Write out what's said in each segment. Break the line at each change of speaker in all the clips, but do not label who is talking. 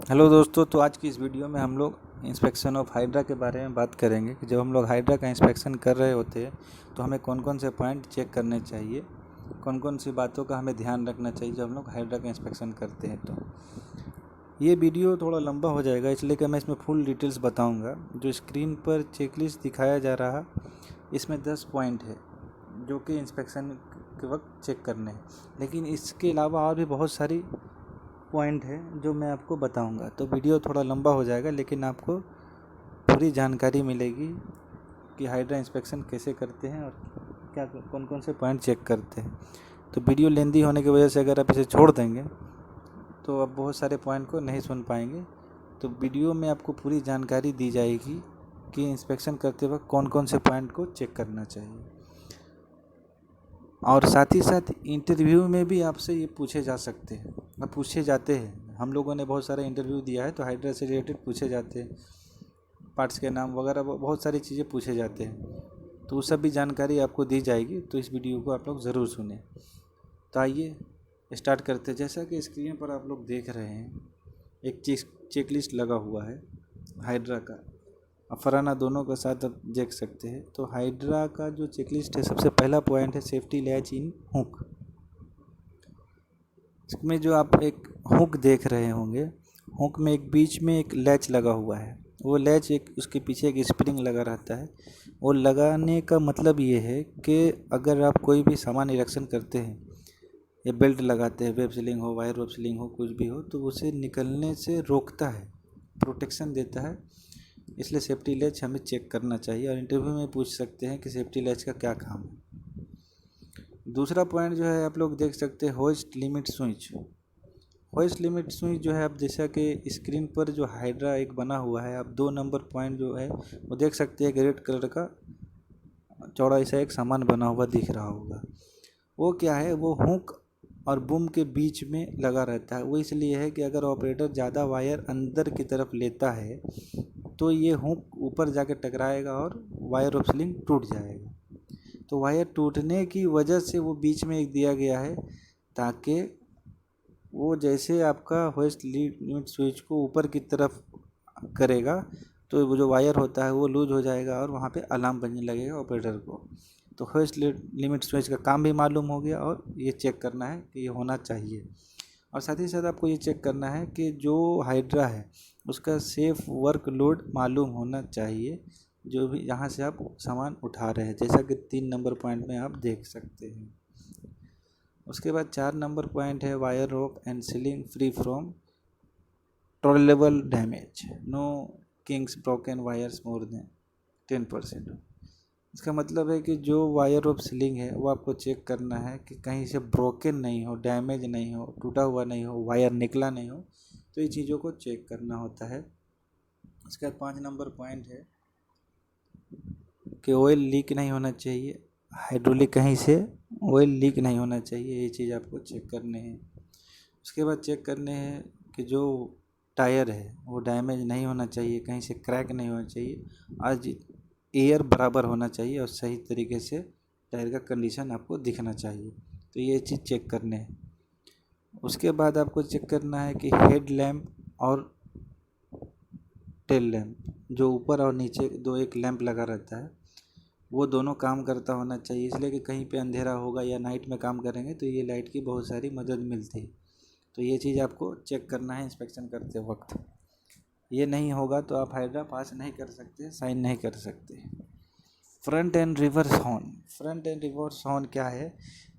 Hello दोस्तों, तो आज की इस वीडियो में हम लोग इंस्पेक्शन ऑफ हाइड्रा के बारे में बात करेंगे कि जब हम लोग हाइड्रा का इंस्पेक्शन कर रहे होते हैं तो हमें कौन कौन से पॉइंट चेक करने चाहिए, कौन कौन सी बातों का हमें ध्यान रखना चाहिए जब हम लोग हाइड्रा का इंस्पेक्शन करते हैं। तो ये वीडियो थोड़ा लंबा हो जाएगा, इसलिए कि मैं इसमें फुल डिटेल्स बताऊँगा। जो स्क्रीन पर चेकलिस्ट दिखाया जा रहा, इसमें 10 पॉइंट है जो कि इंस्पेक्शन के वक्त चेक करने हैं, लेकिन इसके अलावा और भी बहुत सारी पॉइंट है जो मैं आपको बताऊंगा। तो वीडियो थोड़ा लंबा हो जाएगा, लेकिन आपको पूरी जानकारी मिलेगी कि हाइड्रा इंस्पेक्शन कैसे करते हैं और क्या कौन कौन से पॉइंट चेक करते हैं। तो वीडियो लेंदी होने की वजह से अगर आप इसे छोड़ देंगे तो आप बहुत सारे पॉइंट को नहीं सुन पाएंगे। तो वीडियो में आपको पूरी जानकारी दी जाएगी कि इंस्पेक्शन करते वक्त कौन कौन से पॉइंट को चेक करना चाहिए। और साथ ही साथ इंटरव्यू में भी आपसे ये पूछे जा सकते हैं, अब पूछे जाते हैं। हम लोगों ने बहुत सारा इंटरव्यू दिया है, तो हाइड्रा से रिलेटेड पूछे जाते हैं, पार्ट्स के नाम वगैरह बहुत सारी चीज़ें पूछे जाते हैं। तो वो सब भी जानकारी आपको दी जाएगी, तो इस वीडियो को आप लोग ज़रूर सुनें। तो आइए स्टार्ट करते हैं। जैसा कि स्क्रीन पर आप लोग देख रहे हैं, एक चेक लिस्ट लगा हुआ है हाइड्रा का, फराना दोनों के साथ आप देख सकते हैं। तो हाइड्रा का जो चेकलिस्ट है, सबसे पहला पॉइंट है सेफ्टी लैच इन हुक। इसमें जो आप एक हुक देख रहे होंगे, हुक में एक बीच में एक लैच लगा हुआ है। वो लैच एक उसके पीछे एक स्प्रिंग लगा रहता है। वो लगाने का मतलब ये है कि अगर आप कोई भी सामान इरेक्शन करते हैं या बेल्ट लगाते हैं, वेब सीलिंग हो, वायर वेब सीलिंग हो, कुछ भी हो, तो उसे निकलने से रोकता है, प्रोटेक्शन देता है। इसलिए सेफ्टी लैच हमें चेक करना चाहिए और इंटरव्यू में पूछ सकते हैं कि सेफ्टी लैच का क्या काम है। दूसरा पॉइंट जो है आप लोग देख सकते हैं, hoist limit switch. Hoist limit switch जो है, आप जैसा कि स्क्रीन पर जो हाइड्रा एक बना हुआ है, आप 2 नंबर पॉइंट जो है वो देख सकते हैं कि रेड कलर का चौड़ा सा एक सामान बना हुआ दिख रहा होगा। वो क्या है, वो हुक और बूम के बीच में लगा रहता है। वो इसलिए है कि अगर ऑपरेटर ज़्यादा वायर अंदर की तरफ लेता है तो ये हुक ऊपर जाके टकराएगा और वायर ऑफ स्लिंग टूट जाएगा। तो वायर टूटने की वजह से वो बीच में एक दिया गया है, ताकि वो जैसे आपका होइस्ट लिमिट स्विच को ऊपर की तरफ करेगा तो वो जो वायर होता है वो लूज हो जाएगा और वहाँ पे अलार्म बजने लगेगा ऑपरेटर को। तो होइस्ट लिमिट स्विच का काम भी मालूम हो गया और ये चेक करना है कि ये होना चाहिए। और साथ ही साथ आपको ये चेक करना है कि जो हाइड्रा है उसका सेफ वर्क लोड मालूम होना चाहिए, जो भी यहाँ से आप सामान उठा रहे हैं, जैसा कि 3 नंबर पॉइंट में आप देख सकते हैं। उसके बाद 4 नंबर पॉइंट है, wire rope and sealing free from tolerable damage, no kinks broken wires more than 10%। इसका मतलब है कि जो वायर ऑफ सीलिंग है वो आपको चेक करना है कि कहीं से ब्रोकन नहीं हो, डैमेज नहीं हो, टूटा हुआ नहीं हो, वायर निकला नहीं हो। तो ये चीज़ों को चेक करना होता है। उसके बाद 5 नंबर पॉइंट है कि ऑयल लीक नहीं होना चाहिए, हाइड्रोलिक कहीं से ऑयल लीक नहीं होना चाहिए, ये चीज़ आपको चेक करने हैं। उसके बाद चेक करने हैं कि जो टायर है वो डैमेज नहीं होना चाहिए, कहीं से क्रैक नहीं होना चाहिए, आज एयर बराबर होना चाहिए और सही तरीके से टायर का कंडीशन आपको दिखना चाहिए। तो ये चीज़ चेक करने हैं। उसके बाद आपको चेक करना है कि हेड लैम्प और टेल लैम्प, जो ऊपर और नीचे एक लैम्प लगा रहता है, वो दोनों काम करता होना चाहिए। इसलिए कि कहीं पे अंधेरा होगा या नाइट में काम करेंगे तो ये लाइट की बहुत सारी मदद मिलती है। तो ये चीज़ आपको चेक करना है इंस्पेक्शन करते वक्त। ये नहीं होगा तो आप हाइड्रा पास नहीं कर सकते, साइन नहीं कर सकते। Front end reverse horn. Front end reverse horn क्या है,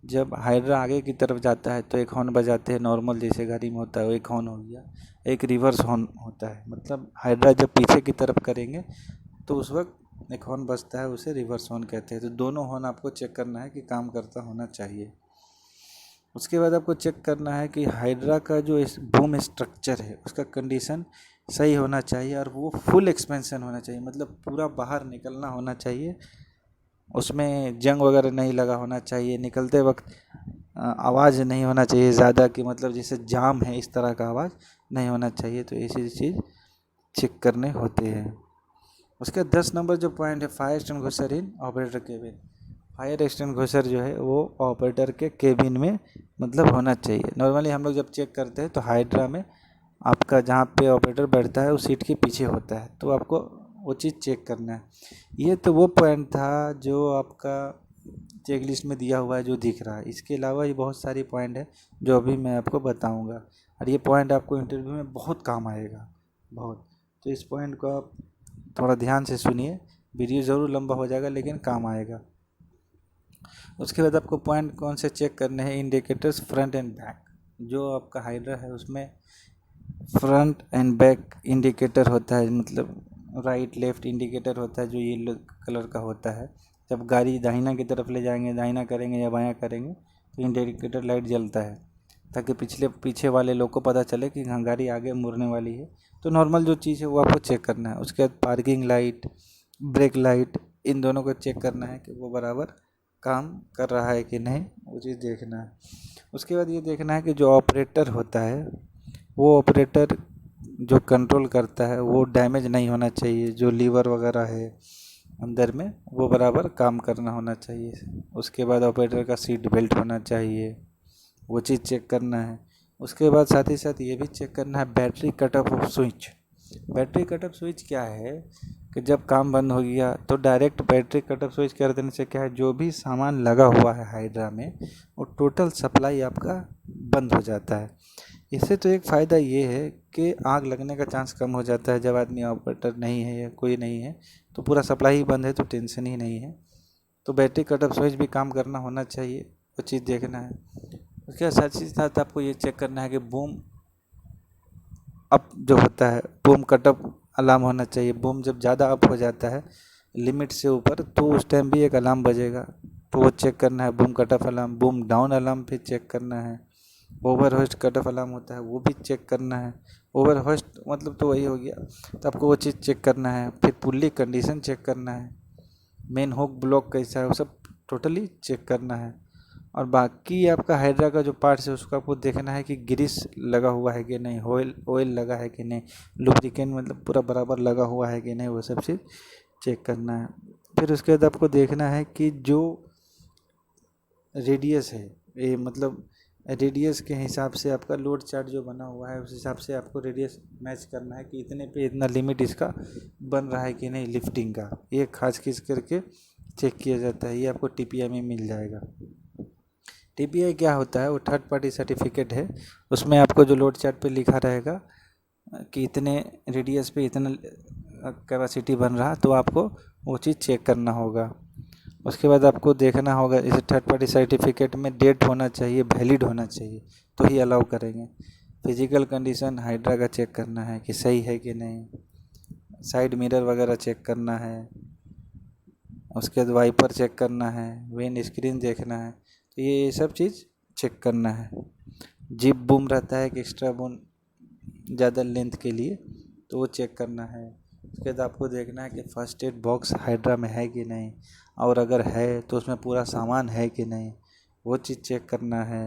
जब हाइड्रा आगे की तरफ जाता है तो एक हॉर्न बजाते हैं, नॉर्मल जैसे गाड़ी में होता है, एक हॉर्न हो गया। एक रिवर्स हॉर्न होता है, मतलब हाइड्रा जब पीछे की तरफ करेंगे तो उस वक्त एक हॉर्न बजता है, उसे रिवर्स हॉर्न कहते हैं। तो दोनों हॉर्न आपको चेक करना है कि काम करता होना चाहिए। उसके बाद आपको चेक करना है कि हाइड्रा का जो बूम स्ट्रक्चर है उसका कंडीशन सही होना चाहिए और वो फुल एक्सपेंशन होना चाहिए, मतलब पूरा बाहर निकलना होना चाहिए। उसमें जंग वगैरह नहीं लगा होना चाहिए, निकलते वक्त आवाज़ नहीं होना चाहिए ज़्यादा, कि मतलब जैसे जाम है इस तरह का आवाज़ नहीं होना चाहिए। तो ऐसी चीज़ चेक करने होते हैं। उसके 10 नंबर जो पॉइंट है, फायर एक्सटिंग्विशर इन ऑपरेटर केबिन। फायर एक्सटिंग्विशर जो है वो ऑपरेटर के केबिन में मतलब होना चाहिए। नॉर्मली हम लोग जब चेक करते हैं तो हाइड्रा में आपका जहाँ पे ऑपरेटर बैठता है उस सीट के पीछे होता है, तो आपको वो चीज़ चेक करना है। ये तो वो पॉइंट था जो आपका चेक लिस्ट में दिया हुआ है जो दिख रहा है। इसके अलावा ये बहुत सारी पॉइंट है जो अभी मैं आपको बताऊंगा, और ये पॉइंट आपको इंटरव्यू में बहुत काम आएगा, बहुत। तो इस पॉइंट को आप थोड़ा ध्यान से सुनिए, वीडियो ज़रूर लंबा हो जाएगा लेकिन काम आएगा। उसके बाद आपको पॉइंट कौन से चेक करने हैं, इंडिकेटर्स फ्रंट एंड बैक। जो आपका हाइड्रा है उसमें फ्रंट एंड बैक इंडिकेटर होता है, मतलब राइट लेफ़्ट इंडिकेटर होता है जो येलो कलर का होता है। जब गाड़ी दाहिना की तरफ ले जाएंगे, दाहिना करेंगे या बायां करेंगे, तो इंडिकेटर लाइट जलता है, ताकि पीछे वाले लोग को पता चले कि हाँ गाड़ी आगे मुड़ने वाली है। तो नॉर्मल जो चीज़ है वो आपको चेक करना है। उसके बाद पार्किंग लाइट, ब्रेक लाइट, इन दोनों को चेक करना है कि वो बराबर काम कर रहा है कि नहीं, वो चीज़ देखना है। उसके बाद ये देखना है कि जो ऑपरेटर होता है, वो ऑपरेटर जो कंट्रोल करता है वो डैमेज नहीं होना चाहिए। जो लीवर वगैरह है अंदर में वो बराबर काम करना होना चाहिए। उसके बाद ऑपरेटर का सीट बेल्ट होना चाहिए, वो चीज़ चेक करना है। उसके बाद साथ ही साथ ये भी चेक करना है battery cut off switch. Battery cut off switch क्या है कि जब काम बंद हो गया तो direct battery cut off switch कर देने से क्या है, जो भी सामान लगा हुआ है हाइड्रा में वो टोटल सप्लाई आपका बंद हो जाता है। इससे तो एक फ़ायदा ये है कि आग लगने का चांस कम हो जाता है। जब आदमी ऑपरेटर नहीं है या कोई नहीं है तो पूरा सप्लाई ही बंद है, तो टेंशन ही नहीं है। तो बैटरी कट ऑफ स्विच भी काम करना होना चाहिए, वो चीज़ देखना है। उसके साथ ही साथ आपको ये चेक करना है कि बूम अप जो होता है, बूम कट अप अलार्म होना चाहिए। बूम जब ज़्यादा अप हो जाता है लिमिट से ऊपर, तो उस टाइम भी एक अलार्म बजेगा, तो वो चेक करना है। Boom cut off alarm, boom down alarm भी चेक करना है। Over host cut off alarm होता है, वो भी चेक करना है। ओवर होस्ट मतलब तो वही हो गया, तो आपको वो चीज़ चेक करना है। फिर पुल्ली कंडीशन चेक करना है, मेन हुक ब्लॉक कैसा है, वो सब टोटली चेक करना है। और बाकी आपका हाइड्रा का जो पार्ट्स है उसको आपको देखना है कि ग्रीस लगा हुआ है कि नहीं, ऑयल लगा है कि नहीं, लुब्रिकेंट मतलब पूरा बराबर लगा हुआ है कि नहीं, वो सब चीज़ चेक करना है। फिर उसके बाद आपको देखना है कि जो रेडियस है, ये मतलब रेडियस के हिसाब से आपका लोड चार्ट जो बना हुआ है उस हिसाब से आपको रेडियस मैच करना है कि इतने पे इतना लिमिट इसका बन रहा है कि नहीं लिफ्टिंग का। ये खास खींच करके चेक किया जाता है, ये आपको टीपीआई में मिल जाएगा। टीपीआई क्या होता है, वो थर्ड पार्टी सर्टिफिकेट है। उसमें आपको जो लोड चार्ट पे लिखा रहेगा कि इतने रेडियस पे इतना कैपेसिटी बन रहा, तो आपको वो चीज़ चेक करना होगा। उसके बाद आपको देखना होगा, इसे थर्ड पार्टी सर्टिफिकेट में डेट होना चाहिए, वैलिड होना चाहिए, तो ही अलाउ करेंगे। फिजिकल कंडीशन हाइड्रा का चेक करना है कि सही है कि नहीं, साइड मिरर वगैरह चेक करना है। उसके बाद वाइपर चेक करना है, विंड स्क्रीन देखना है, तो ये सब चीज़ चेक करना है। जिप बूम रहता है कि एक्स्ट्रा बूम ज़्यादा लेंथ के लिए, तो वो चेक करना है। उसके बाद आपको देखना है कि फर्स्ट एड बॉक्स हाइड्रा में है कि नहीं, और अगर है तो उसमें पूरा सामान है कि नहीं, वो चीज़ चेक करना है।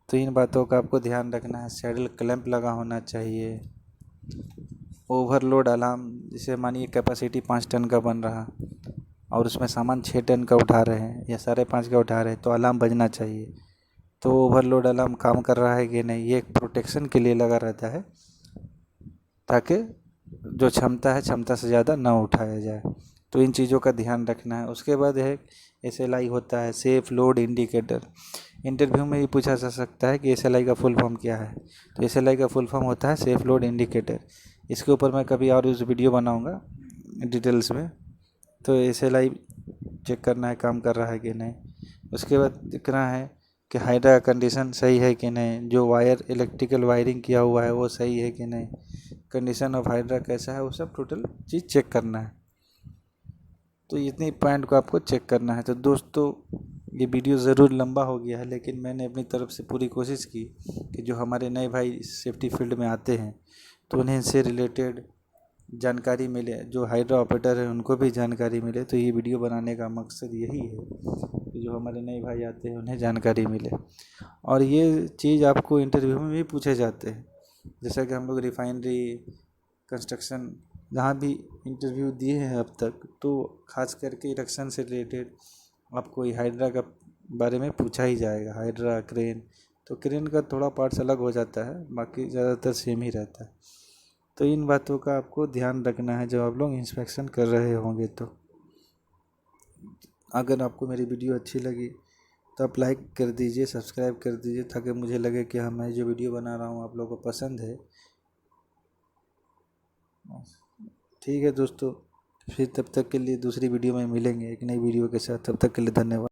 तो इन बातों का आपको ध्यान रखना है। सैडल क्लैंप लगा होना चाहिए। ओवरलोड अलार्म, जैसे मानिए कैपेसिटी 5 टन का बन रहा और उसमें सामान 6 टन का उठा रहे हैं या 5.5 का उठा रहे हैं, तो अलार्म बजना चाहिए। तो ओवरलोड अलार्म काम कर रहा है कि नहीं, ये एक प्रोटेक्शन के लिए लगा रहता है, ताकि जो क्षमता है क्षमता से ज़्यादा ना उठाया जाए। तो इन चीज़ों का ध्यान रखना है। उसके बाद है SLI होता है, सेफ लोड इंडिकेटर। इंटरव्यू में भी पूछा जा सकता है कि SLI का फुल फॉर्म क्या है, तो SLI का फुल फॉर्म होता है सेफ लोड इंडिकेटर। इसके ऊपर मैं कभी और उस वीडियो बनाऊंगा डिटेल्स में। तो SLI चेक करना है काम कर रहा है कि नहीं। उसके बाद देखना है कि हाइड्रा का कंडीशन सही है कि नहीं, जो वायर इलेक्ट्रिकल वायरिंग किया हुआ है वो सही है कि नहीं, कंडीशन ऑफ हाइड्रा कैसा है, वो सब टोटल चीज़ चेक करना है। तो इतनी पॉइंट को आपको चेक करना है। तो दोस्तों ये वीडियो ज़रूर लंबा हो गया है, लेकिन मैंने अपनी तरफ से पूरी कोशिश की कि जो हमारे नए भाई सेफ्टी फील्ड में आते हैं तो उन्हें इससे रिलेटेड जानकारी मिले, जो हाइड्रा ऑपरेटर है उनको भी जानकारी मिले। तो ये वीडियो बनाने का मकसद यही है कि जो हमारे नए भाई आते हैं उन्हें जानकारी मिले। और ये चीज़ आपको इंटरव्यू में भी पूछे जाते हैं, जैसा कि हम लोग रिफाइनरी, कंस्ट्रक्शन, जहाँ भी इंटरव्यू दिए हैं अब तक, तो खास करके इरेक्शन से रिलेटेड आपको ये हाइड्रा का बारे में पूछा ही जाएगा। हाइड्रा क्रेन, तो क्रेन का थोड़ा पार्ट्स अलग हो जाता है, बाकी ज़्यादातर सेम ही रहता है। तो इन बातों का आपको ध्यान रखना है जब आप लोग इंस्पेक्शन कर रहे होंगे। तो अगर आपको मेरी वीडियो अच्छी लगी तो आप लाइक कर दीजिए, सब्सक्राइब कर दीजिए, ताकि मुझे लगे कि हाँ, मैं जो वीडियो बना रहा हूँ आप लोगों को पसंद है। ठीक है दोस्तों, फिर तब तक के लिए दूसरी वीडियो में मिलेंगे एक नई वीडियो के साथ। तब तक के लिए धन्यवाद।